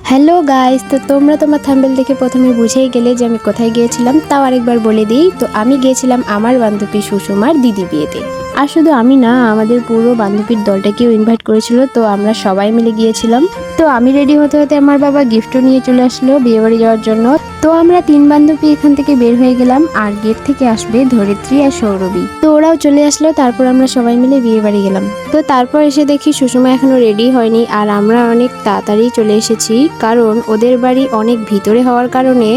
Hello guys, তো তোমরা তোমার থাম্বনেল দেখে প্রথমে বুঝেই গেলে যে আমি কোথায় গিয়েছিলাম। তাও আরেকবার বলে দিই, তো আমি গিয়েছিলাম আমার বান্ধবী সুষমার দিদি বিয়েতে। আর শুধু আমি না, আমাদের পুরো বান্ধবীর দলটাকেও ইনভাইট করেছিল, তো আমরা সবাই মিলে গিয়েছিলাম। তো আমি রেডি হতে হতে আমার বাবা গিফটও নিয়ে চলে আসলো বিয়ে বাড়ি যাওয়ার জন্য। তো আমরা 3 বান্ধবী এখান থেকে বের হয়ে গেলাম, আর গেট থেকে আসবে ধরিত্রী আর সৌরভী। তো ওরাও চলে আসলো, তারপর আমরা সবাই মিলে বিয়ে বাড়ি গেলাম। তো তারপর এসে দেখি সুষমা এখনো রেডি হয়নি, আর আমরা অনেক তাড়াতাড়ি চলে এসেছি, কারণ ওদের বাড়ি অনেক ভিতরে হওয়ার কারণে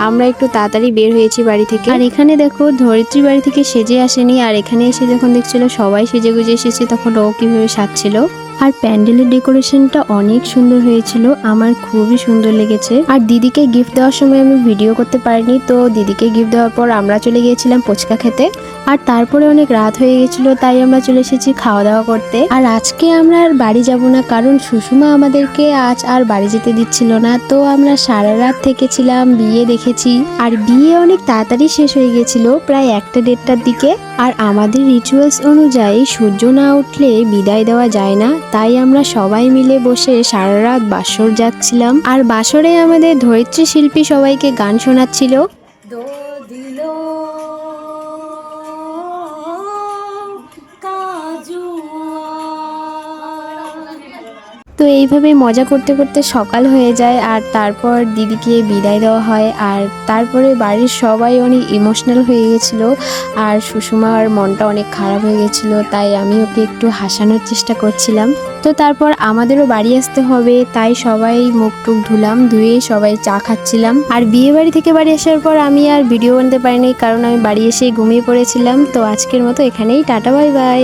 আমরা একটু তাড়াতাড়ি বের হয়েছি বাড়ি থেকে। আর এখানে দেখো ধরিত্রী বাড়ি থেকে সেজে আসেনি, আর এখানে এসে যখন দেখছিল সবাই সেজে গুজে এসেছে, তখন ও কিভাবে সাজছিল। আর প্যান্ডেলের ডেকোরেশনটা অনেক সুন্দর হয়েছিল, আমার খুবই সুন্দর লেগেছে। আর দিদিকে গিফট দেওয়ার সময় আমি ভিডিও করতে পারিনি, তো দিদিকে গিফট দেওয়ার পর আমরা চলে গিয়েছিলাম ফুচকা খেতে। আর তারপরে অনেক রাত হয়ে গেছিল, তাই আমরা চলে এসেছি খাওয়া দাওয়া করতে। আর আজকে আমরা আর বাড়ি যাব না, কারণ সুষমা আমাদেরকে আজ আর বাড়ি যেতে দিচ্ছিল না। তো আমরা সারা রাত থেকেছিলাম, বিয়ে দেখেছি। আর বিয়ে অনেক তাড়াতাড়ি শেষ হয়ে গেছিল, প্রায় 1টা-1:30টার দিকে। আর আমাদের রিচুয়ালস অনুযায়ী সূর্য না উঠলে বিদায় দেওয়া যায় না, তাই আমরা সবাই মিলে বসে সারা রাত বাসর যাচ্ছিলাম। আর বাসরে আমাদের ধরিত্রী শিল্পী সবাইকে গান শোনাচ্ছিল। তো এইভাবে মজা করতে করতে সকাল হয়ে যায়, আর তারপর দিদিকে বিদায় দেওয়া হয়। আর তারপরে বাড়ির সবাই অনেক ইমোশনাল হয়ে গেছিলো, আর সুষমার মনটা অনেক খারাপ হয়ে গেছিলো, তাই আমি ওকে একটু হাসানোর চেষ্টা করছিলাম। তো তারপর আমাদেরও বাড়ি আসতে হবে, তাই সবাই মুখ টুক ধুয়ে সবাই চা খাচ্ছিলাম। আর বিয়ে বাড়ি থেকে বাড়ি আসার পর আমি আর ভিডিও বানাতে পারিনি, কারণ আমি বাড়ি এসেই ঘুমিয়ে পড়েছিলাম। তো আজকের মতো এখানেই টাটা, বাই বাই।